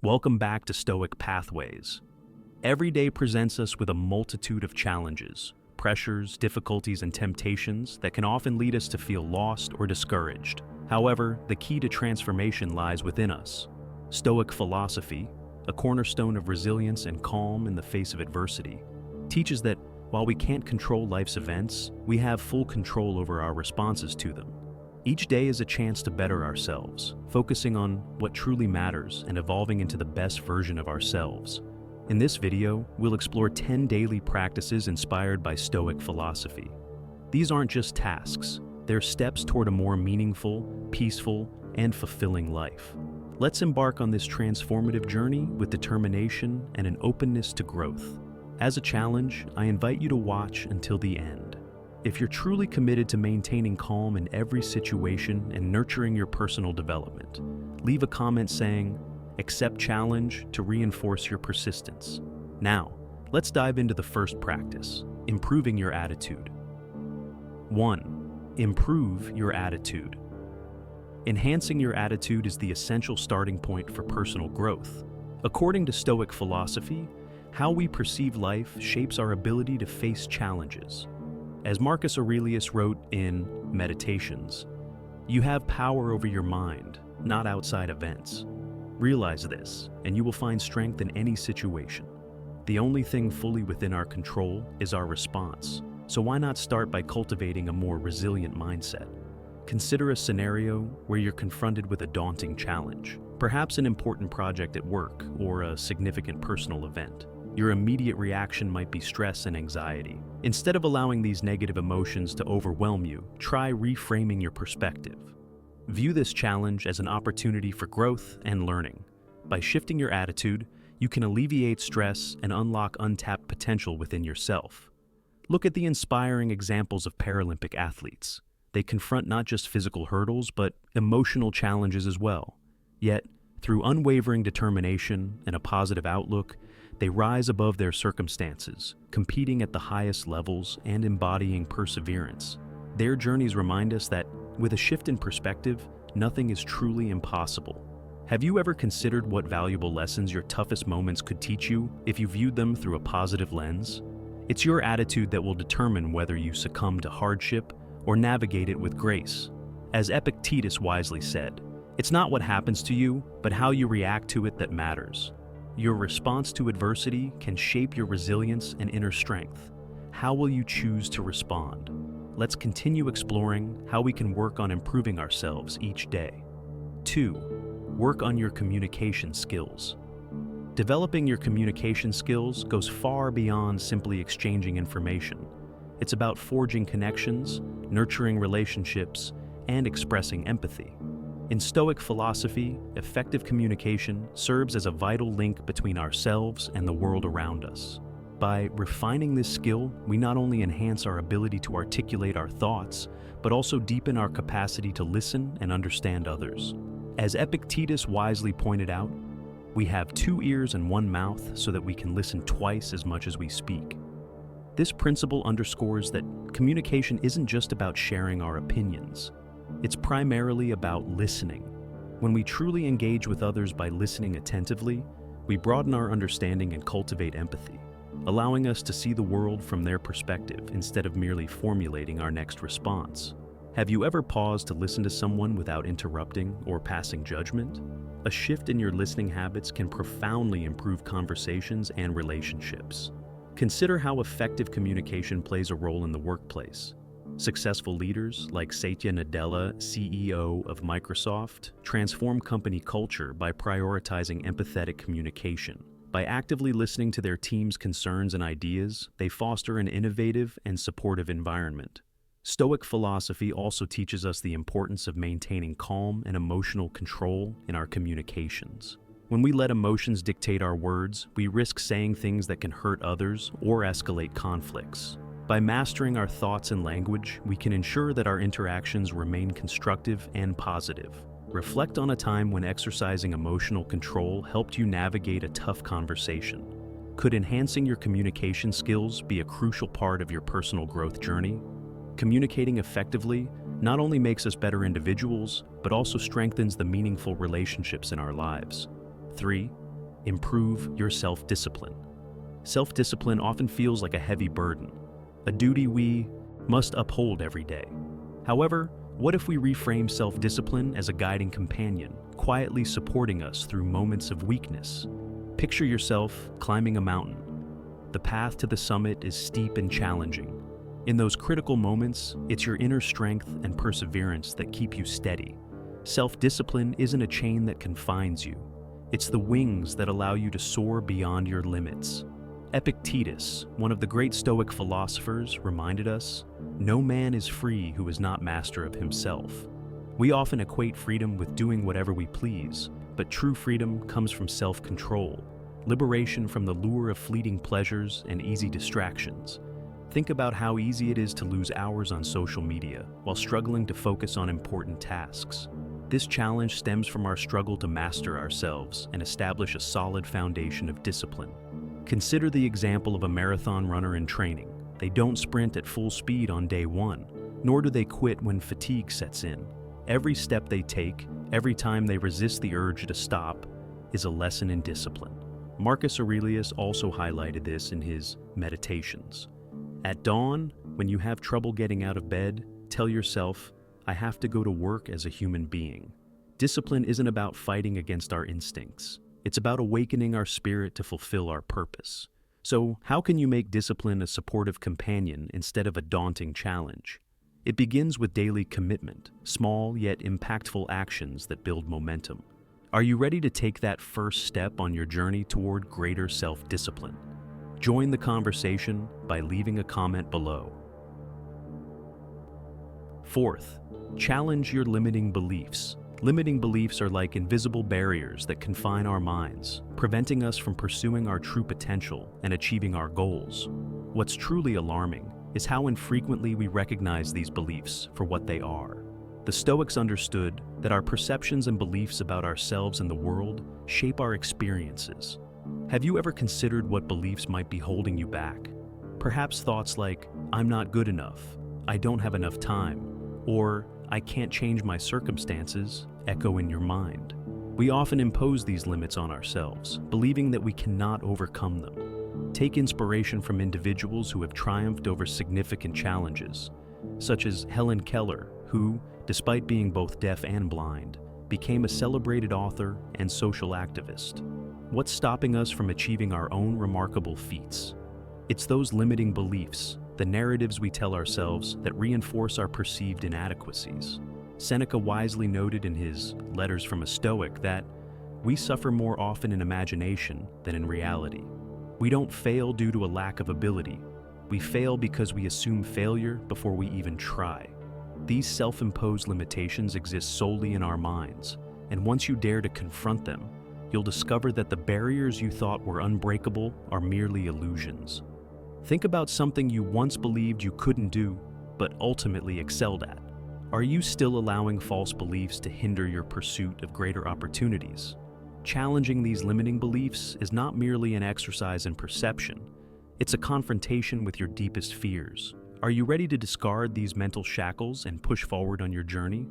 Welcome back to Stoic Pathways. Every day presents us with a multitude of challenges, pressures, difficulties, and temptations that can often lead us to feel lost or discouraged. However, the key to transformation lies within us. Stoic philosophy, a cornerstone of resilience and calm in the face of adversity, teaches that while we can't control life's events, we have full control over our responses to them. Each day is a chance to better ourselves, focusing on what truly matters and evolving into the best version of ourselves. In this video, we'll explore 10 daily practices inspired by Stoic philosophy. These aren't just tasks, they're steps toward a more meaningful, peaceful, and fulfilling life. Let's embark on this transformative journey with determination and an openness to growth. As a challenge, I invite you to watch until the end. If you're truly committed to maintaining calm in every situation and nurturing your personal development, leave a comment saying, "Accept challenge," to reinforce your persistence. Now, let's dive into the first practice, improving your attitude. 1. Improve your attitude. Enhancing your attitude is the essential starting point for personal growth. According to Stoic philosophy, how we perceive life shapes our ability to face challenges. As Marcus Aurelius wrote in Meditations, "You have power over your mind, not outside events. Realize this, and you will find strength in any situation. The only thing fully within our control is our response, so why not start by cultivating a more resilient mindset? Consider a scenario where you're confronted with a daunting challenge, perhaps an important project at work or a significant personal event. Your immediate reaction might be stress and anxiety. Instead of allowing these negative emotions to overwhelm you, try reframing your perspective. View this challenge as an opportunity for growth and learning. By shifting your attitude, you can alleviate stress and unlock untapped potential within yourself. Look at the inspiring examples of Paralympic athletes. They confront not just physical hurdles, but emotional challenges as well. Yet, through unwavering determination and a positive outlook, they rise above their circumstances, competing at the highest levels and embodying perseverance. Their journeys remind us that, with a shift in perspective, nothing is truly impossible. Have you ever considered what valuable lessons your toughest moments could teach you if you viewed them through a positive lens? It's your attitude that will determine whether you succumb to hardship or navigate it with grace. As Epictetus wisely said, "It's not what happens to you, but how you react to it that matters." Your response to adversity can shape your resilience and inner strength. How will you choose to respond? Let's continue exploring how we can work on improving ourselves each day. 2. Work on your communication skills. Developing your communication skills goes far beyond simply exchanging information. It's about forging connections, nurturing relationships, and expressing empathy. In Stoic philosophy, effective communication serves as a vital link between ourselves and the world around us. By refining this skill, we not only enhance our ability to articulate our thoughts, but also deepen our capacity to listen and understand others. As Epictetus wisely pointed out, we have 2 ears and 1 mouth so that we can listen twice as much as we speak. This principle underscores that communication isn't just about sharing our opinions. It's primarily about listening. When we truly engage with others by listening attentively, we broaden our understanding and cultivate empathy, allowing us to see the world from their perspective instead of merely formulating our next response. Have you ever paused to listen to someone without interrupting or passing judgment? A shift in your listening habits can profoundly improve conversations and relationships. Consider how effective communication plays a role in the workplace. Successful leaders like Satya Nadella, CEO of Microsoft, transform company culture by prioritizing empathetic communication. By actively listening to their team's concerns and ideas, they foster an innovative and supportive environment. Stoic philosophy also teaches us the importance of maintaining calm and emotional control in our communications. When we let emotions dictate our words, we risk saying things that can hurt others or escalate conflicts. By mastering our thoughts and language, we can ensure that our interactions remain constructive and positive. Reflect on a time when exercising emotional control helped you navigate a tough conversation. Could enhancing your communication skills be a crucial part of your personal growth journey? Communicating effectively not only makes us better individuals, but also strengthens the meaningful relationships in our lives. 3. Improve your self-discipline. Self-discipline often feels like a heavy burden, a duty we must uphold every day. However, what if we reframe self-discipline as a guiding companion, quietly supporting us through moments of weakness? Picture yourself climbing a mountain. The path to the summit is steep and challenging. In those critical moments, it's your inner strength and perseverance that keep you steady. Self-discipline isn't a chain that confines you. It's the wings that allow you to soar beyond your limits. Epictetus, one of the great Stoic philosophers, reminded us, "No man is free who is not master of himself." We often equate freedom with doing whatever we please, but true freedom comes from self-control, liberation from the lure of fleeting pleasures and easy distractions. Think about how easy it is to lose hours on social media while struggling to focus on important tasks. This challenge stems from our struggle to master ourselves and establish a solid foundation of discipline. Consider the example of a marathon runner in training. They don't sprint at full speed on day one, nor do they quit when fatigue sets in. Every step they take, every time they resist the urge to stop, is a lesson in discipline. Marcus Aurelius also highlighted this in his Meditations. At dawn, when you have trouble getting out of bed, tell yourself, "I have to go to work as a human being." Discipline isn't about fighting against our instincts. It's about awakening our spirit to fulfill our purpose. So, how can you make discipline a supportive companion instead of a daunting challenge? It begins with daily commitment, small yet impactful actions that build momentum. Are you ready to take that first step on your journey toward greater self-discipline? Join the conversation by leaving a comment below. Fourth, challenge your limiting beliefs. Limiting beliefs are like invisible barriers that confine our minds, preventing us from pursuing our true potential and achieving our goals. What's truly alarming is how infrequently we recognize these beliefs for what they are. The Stoics understood that our perceptions and beliefs about ourselves and the world shape our experiences. Have you ever considered what beliefs might be holding you back? Perhaps thoughts like, "I'm not good enough," "I don't have enough time," or "I can't change my circumstances," echo in your mind. We often impose these limits on ourselves, believing that we cannot overcome them. Take inspiration from individuals who have triumphed over significant challenges, such as Helen Keller, who, despite being both deaf and blind, became a celebrated author and social activist. What's stopping us from achieving our own remarkable feats? It's those limiting beliefs, the narratives we tell ourselves that reinforce our perceived inadequacies. Seneca wisely noted in his Letters from a Stoic that we suffer more often in imagination than in reality. We don't fail due to a lack of ability. We fail because we assume failure before we even try. These self-imposed limitations exist solely in our minds, and once you dare to confront them, you'll discover that the barriers you thought were unbreakable are merely illusions. Think about something you once believed you couldn't do, but ultimately excelled at. Are you still allowing false beliefs to hinder your pursuit of greater opportunities? Challenging these limiting beliefs is not merely an exercise in perception, it's a confrontation with your deepest fears. Are you ready to discard these mental shackles and push forward on your journey?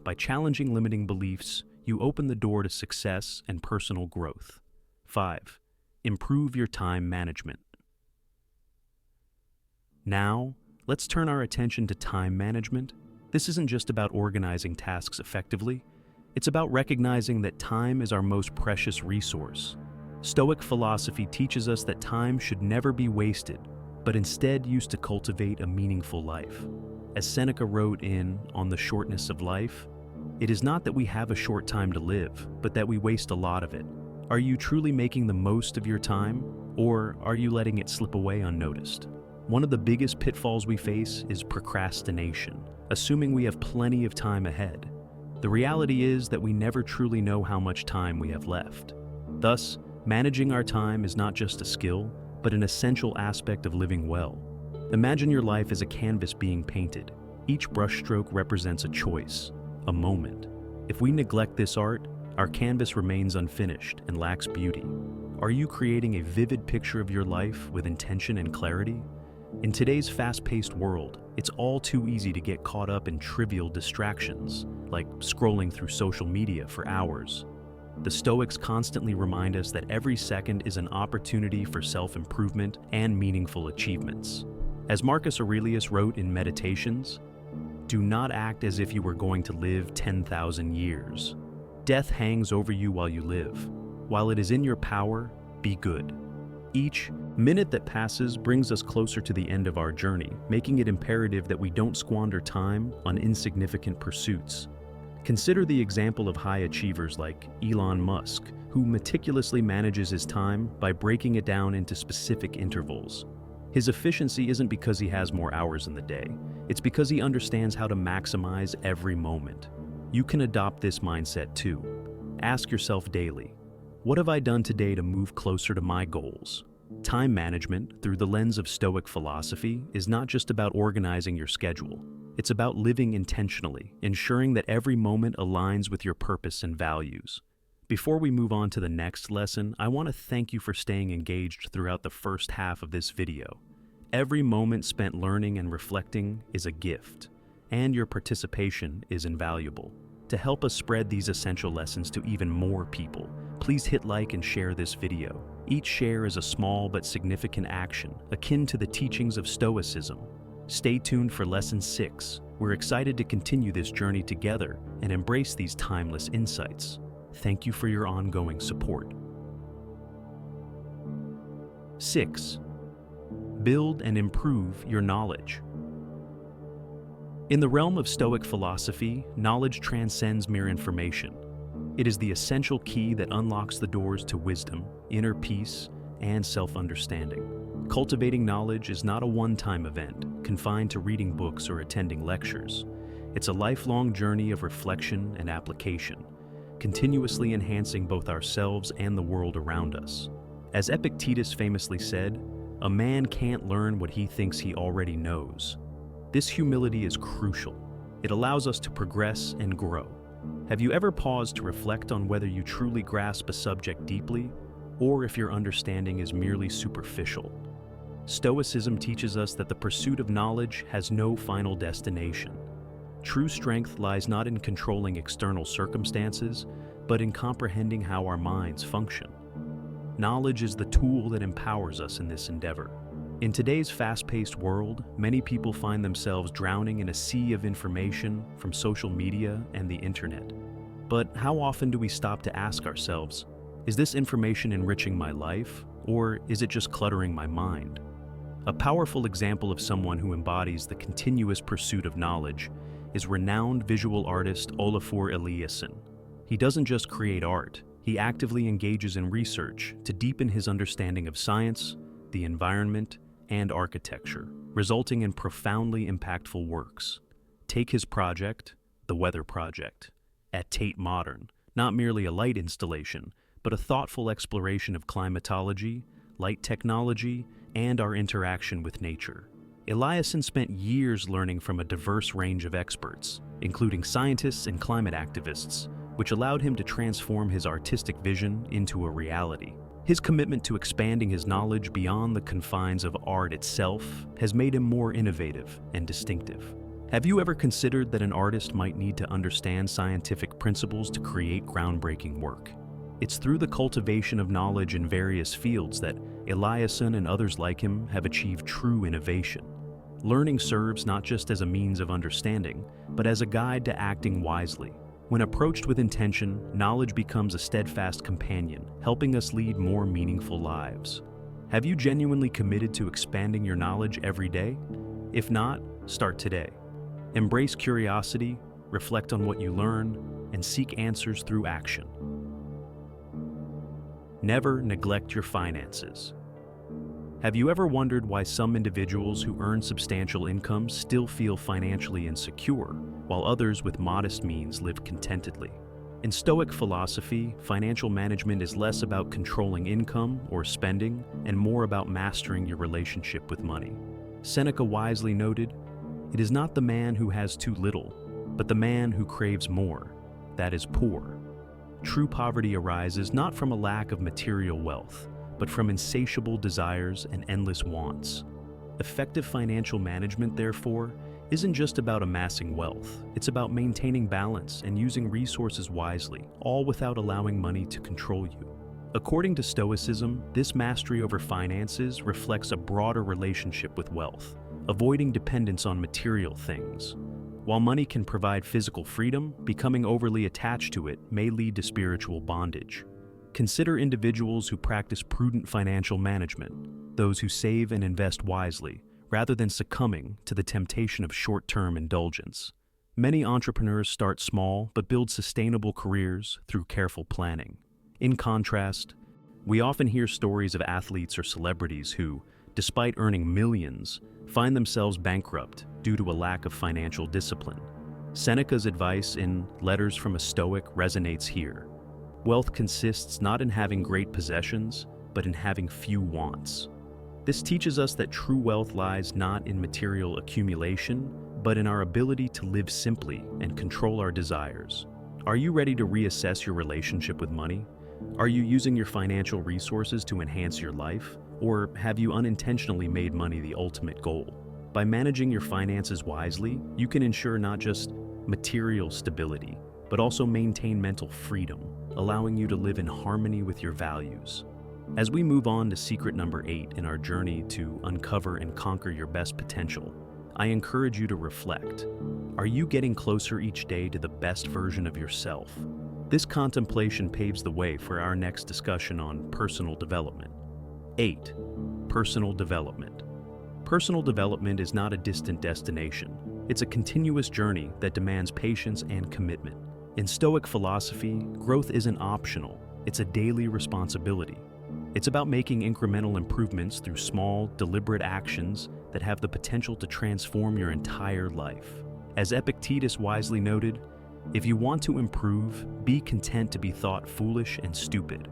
By challenging limiting beliefs, you open the door to success and personal growth. 5. Improve your time management. Now, let's turn our attention to time management. This isn't just about organizing tasks effectively, it's about recognizing that time is our most precious resource. Stoic philosophy teaches us that time should never be wasted, but instead used to cultivate a meaningful life. As Seneca wrote in On the Shortness of Life, it is not that we have a short time to live, but that we waste a lot of it. Are you truly making the most of your time, or are you letting it slip away unnoticed? One of the biggest pitfalls we face is procrastination, assuming we have plenty of time ahead. The reality is that we never truly know how much time we have left. Thus, managing our time is not just a skill, but an essential aspect of living well. Imagine your life as a canvas being painted. Each brushstroke represents a choice, a moment. If we neglect this art, our canvas remains unfinished and lacks beauty. Are you creating a vivid picture of your life with intention and clarity? In today's fast-paced world, it's all too easy to get caught up in trivial distractions, like scrolling through social media for hours. The Stoics constantly remind us that every second is an opportunity for self-improvement and meaningful achievements. As Marcus Aurelius wrote in Meditations, "Do not act as if you were going to live 10,000 years. Death hangs over you while you live. While it is in your power, be good." Each minute that passes brings us closer to the end of our journey, making it imperative that we don't squander time on insignificant pursuits. Consider the example of high achievers like Elon Musk, who meticulously manages his time by breaking it down into specific intervals. His efficiency isn't because he has more hours in the day, it's because he understands how to maximize every moment. You can adopt this mindset too. Ask yourself daily, what have I done today to move closer to my goals? Time management, through the lens of Stoic philosophy, is not just about organizing your schedule. It's about living intentionally, ensuring that every moment aligns with your purpose and values. Before we move on to the next lesson, I want to thank you for staying engaged throughout the first half of this video. Every moment spent learning and reflecting is a gift, and your participation is invaluable. To help us spread these essential lessons to even more people, please hit like and share this video. Each share is a small but significant action, akin to the teachings of Stoicism. Stay tuned for Lesson 6. We're excited to continue this journey together and embrace these timeless insights. Thank you for your ongoing support. 6. Build and improve your knowledge. In the realm of Stoic philosophy, knowledge transcends mere information. It is the essential key that unlocks the doors to wisdom, inner peace, and self-understanding. Cultivating knowledge is not a one-time event, confined to reading books or attending lectures. It's a lifelong journey of reflection and application, continuously enhancing both ourselves and the world around us. As Epictetus famously said, "A man can't learn what he thinks he already knows." This humility is crucial. It allows us to progress and grow. Have you ever paused to reflect on whether you truly grasp a subject deeply, or if your understanding is merely superficial? Stoicism teaches us that the pursuit of knowledge has no final destination. True strength lies not in controlling external circumstances, but in comprehending how our minds function. Knowledge is the tool that empowers us in this endeavor. In today's fast-paced world, many people find themselves drowning in a sea of information from social media and the internet. But how often do we stop to ask ourselves, is this information enriching my life, or is it just cluttering my mind? A powerful example of someone who embodies the continuous pursuit of knowledge is renowned visual artist Olafur Eliasson. He doesn't just create art, he actively engages in research to deepen his understanding of science, the environment, and architecture, resulting in profoundly impactful works. Take his project, the Weather Project, at Tate Modern, not merely a light installation, but a thoughtful exploration of climatology, light technology, and our interaction with nature. Eliasson spent years learning from a diverse range of experts, including scientists and climate activists, which allowed him to transform his artistic vision into a reality. His commitment to expanding his knowledge beyond the confines of art itself has made him more innovative and distinctive. Have you ever considered that an artist might need to understand scientific principles to create groundbreaking work? It's through the cultivation of knowledge in various fields that Eliasson and others like him have achieved true innovation. Learning serves not just as a means of understanding, but as a guide to acting wisely. When approached with intention, knowledge becomes a steadfast companion, helping us lead more meaningful lives. Have you genuinely committed to expanding your knowledge every day? If not, start today. Embrace curiosity, reflect on what you learn, and seek answers through action. Never neglect your finances. Have you ever wondered why some individuals who earn substantial incomes still feel financially insecure, while others with modest means live contentedly? In Stoic philosophy, financial management is less about controlling income or spending and more about mastering your relationship with money. Seneca wisely noted, "It is not the man who has too little, but the man who craves more, that is poor." True poverty arises not from a lack of material wealth, but from insatiable desires and endless wants. Effective financial management, therefore, isn't just about amassing wealth, it's about maintaining balance and using resources wisely, all without allowing money to control you. According to Stoicism, this mastery over finances reflects a broader relationship with wealth, avoiding dependence on material things. While money can provide physical freedom, becoming overly attached to it may lead to spiritual bondage. Consider individuals who practice prudent financial management, those who save and invest wisely, rather than succumbing to the temptation of short-term indulgence. Many entrepreneurs start small but build sustainable careers through careful planning. In contrast, we often hear stories of athletes or celebrities who, despite earning millions, find themselves bankrupt due to a lack of financial discipline. Seneca's advice in Letters from a Stoic resonates here. Wealth consists not in having great possessions, but in having few wants. This teaches us that true wealth lies not in material accumulation, but in our ability to live simply and control our desires. Are you ready to reassess your relationship with money? Are you using your financial resources to enhance your life? Or have you unintentionally made money the ultimate goal? By managing your finances wisely, you can ensure not just material stability, but also maintain mental freedom, allowing you to live in harmony with your values. As we move on to secret number 8 in our journey to uncover and conquer your best potential, I encourage you to reflect. Are you getting closer each day to the best version of yourself? This contemplation paves the way for our next discussion on personal development. 8. Personal development. Personal development is not a distant destination. It's a continuous journey that demands patience and commitment. In Stoic philosophy, growth isn't optional, it's a daily responsibility. It's about making incremental improvements through small, deliberate actions that have the potential to transform your entire life. As Epictetus wisely noted, if you want to improve, be content to be thought foolish and stupid.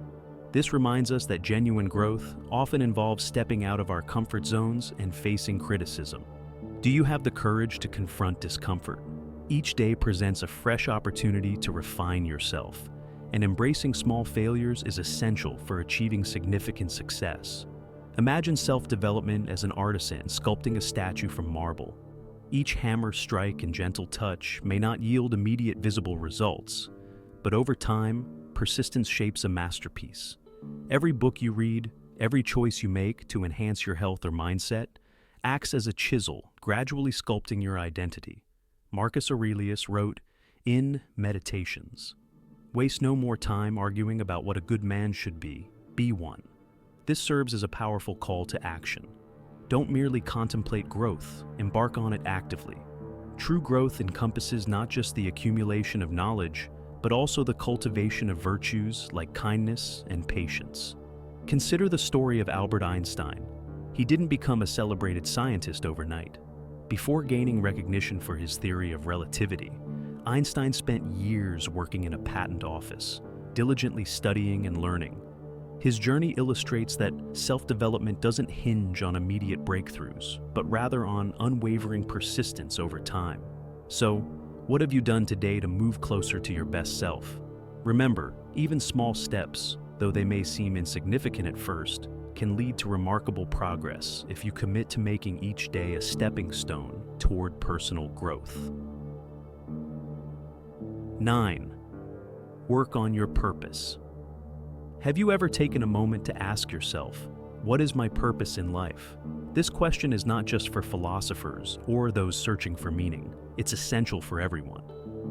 This reminds us that genuine growth often involves stepping out of our comfort zones and facing criticism. Do you have the courage to confront discomfort? Each day presents a fresh opportunity to refine yourself, and embracing small failures is essential for achieving significant success. Imagine self-development as an artisan sculpting a statue from marble. Each hammer strike and gentle touch may not yield immediate visible results, but over time, persistence shapes a masterpiece. Every book you read, every choice you make to enhance your health or mindset, acts as a chisel, gradually sculpting your identity. Marcus Aurelius wrote, in Meditations, "Waste no more time arguing about what a good man should be one." This serves as a powerful call to action. Don't merely contemplate growth, embark on it actively. True growth encompasses not just the accumulation of knowledge, but also the cultivation of virtues like kindness and patience. Consider the story of Albert Einstein. He didn't become a celebrated scientist overnight. Before gaining recognition for his theory of relativity, Einstein spent years working in a patent office, diligently studying and learning. His journey illustrates that self-development doesn't hinge on immediate breakthroughs, but rather on unwavering persistence over time. So, what have you done today to move closer to your best self? Remember, even small steps, though they may seem insignificant at first, can lead to remarkable progress if you commit to making each day a stepping stone toward personal growth. 9. Work on your purpose. Have you ever taken a moment to ask yourself, what is my purpose in life? This question is not just for philosophers or those searching for meaning. It's essential for everyone.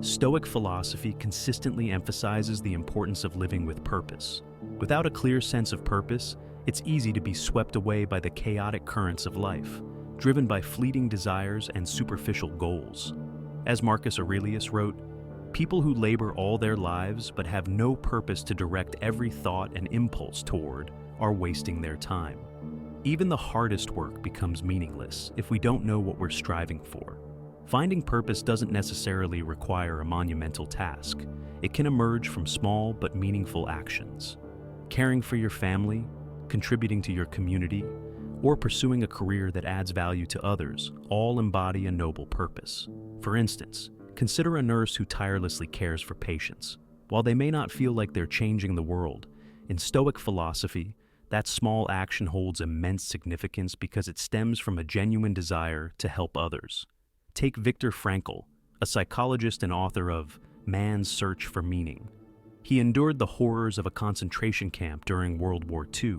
Stoic philosophy consistently emphasizes the importance of living with purpose. Without a clear sense of purpose, it's easy to be swept away by the chaotic currents of life, driven by fleeting desires and superficial goals. As Marcus Aurelius wrote, people who labor all their lives but have no purpose to direct every thought and impulse toward are wasting their time. Even the hardest work becomes meaningless if we don't know what we're striving for. Finding purpose doesn't necessarily require a monumental task. It can emerge from small but meaningful actions. Caring for your family, contributing to your community, or pursuing a career that adds value to others all embody a noble purpose. For instance, consider a nurse who tirelessly cares for patients. While they may not feel like they're changing the world, in Stoic philosophy, that small action holds immense significance because it stems from a genuine desire to help others. Take Viktor Frankl, a psychologist and author of Man's Search for Meaning. He endured the horrors of a concentration camp during World War II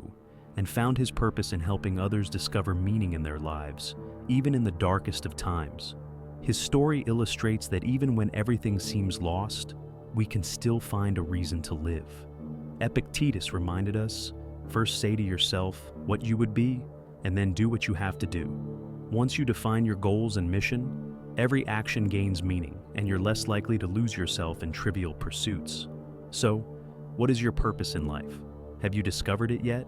and found his purpose in helping others discover meaning in their lives, even in the darkest of times. His story illustrates that even when everything seems lost, we can still find a reason to live. Epictetus reminded us, first say to yourself what you would be, and then do what you have to do. Once you define your goals and mission, every action gains meaning, and you're less likely to lose yourself in trivial pursuits. So, what is your purpose in life? Have you discovered it yet?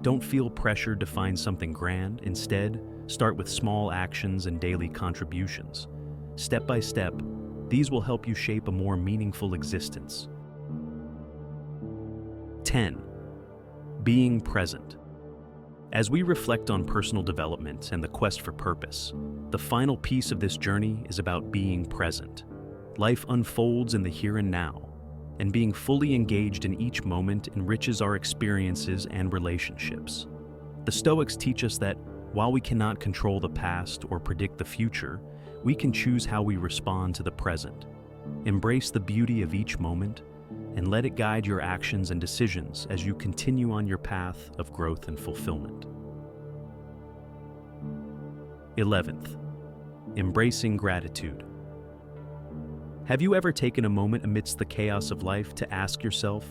Don't feel pressured to find something grand. Instead, start with small actions and daily contributions. Step by step, these will help you shape a more meaningful existence. 10. Being present. As we reflect on personal development and the quest for purpose, the final piece of this journey is about being present. Life unfolds in the here and now, and being fully engaged in each moment enriches our experiences and relationships. The Stoics teach us that while we cannot control the past or predict the future, we can choose how we respond to the present. Embrace the beauty of each moment and let it guide your actions and decisions as you continue on your path of growth and fulfillment. 11th, embracing gratitude. Have you ever taken a moment amidst the chaos of life to ask yourself,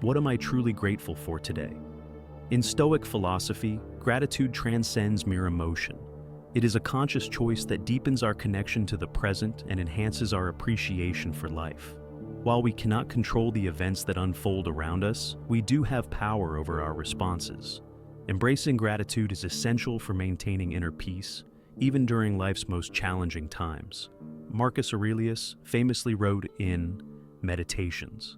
what am I truly grateful for today? In Stoic philosophy, gratitude transcends mere emotion. It is a conscious choice that deepens our connection to the present and enhances our appreciation for life. While we cannot control the events that unfold around us, we do have power over our responses. Embracing gratitude is essential for maintaining inner peace, even during life's most challenging times. Marcus Aurelius famously wrote in Meditations,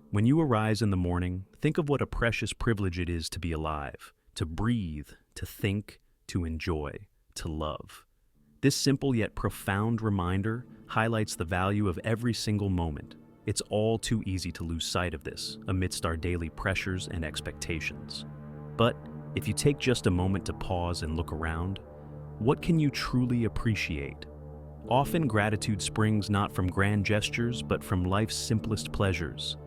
"When you arise in the morning, think of what a precious privilege it is to be alive, to breathe, to think, to enjoy, to love." This simple yet profound reminder highlights the value of every single moment. It's all too easy to lose sight of this amidst our daily pressures and expectations. But if you take just a moment to pause and look around, what can you truly appreciate? Often gratitude springs not from grand gestures, but from life's simplest pleasures.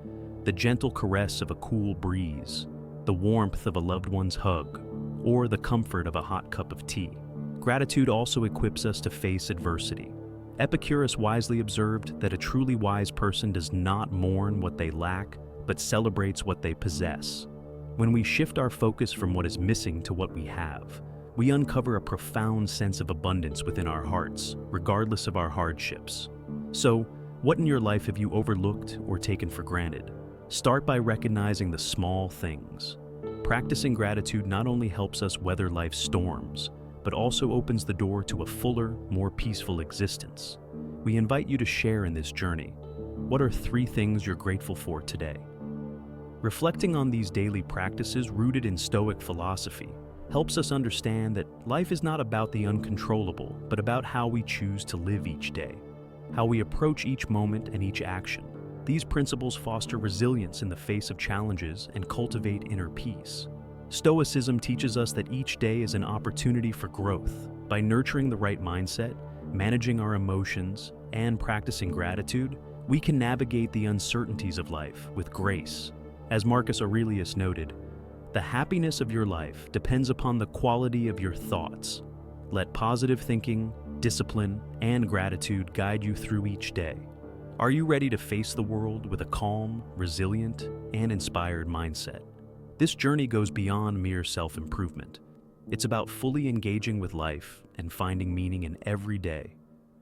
The gentle caress of a cool breeze, the warmth of a loved one's hug, or the comfort of a hot cup of tea. Gratitude also equips us to face adversity. Epicurus wisely observed that a truly wise person does not mourn what they lack, but celebrates what they possess. When we shift our focus from what is missing to what we have, we uncover a profound sense of abundance within our hearts, regardless of our hardships. So, what in your life have you overlooked or taken for granted? Start by recognizing the small things. Practicing gratitude not only helps us weather life's storms, but also opens the door to a fuller, more peaceful existence. We invite you to share in this journey. What are 3 things you're grateful for today? Reflecting on these daily practices rooted in Stoic philosophy helps us understand that life is not about the uncontrollable, but about how we choose to live each day, how we approach each moment and each action. These principles foster resilience in the face of challenges and cultivate inner peace. Stoicism teaches us that each day is an opportunity for growth. By nurturing the right mindset, managing our emotions, and practicing gratitude, we can navigate the uncertainties of life with grace. As Marcus Aurelius noted, "The happiness of your life depends upon the quality of your thoughts." Let positive thinking, discipline, and gratitude guide you through each day. Are you ready to face the world with a calm, resilient, and inspired mindset? This journey goes beyond mere self-improvement. It's about fully engaging with life and finding meaning in every day.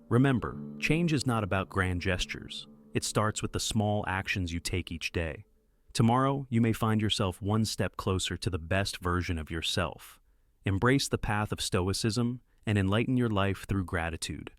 Remember, change is not about grand gestures. It starts with the small actions you take each day. Tomorrow, you may find yourself one step closer to the best version of yourself. Embrace the path of Stoicism and enlighten your life through gratitude.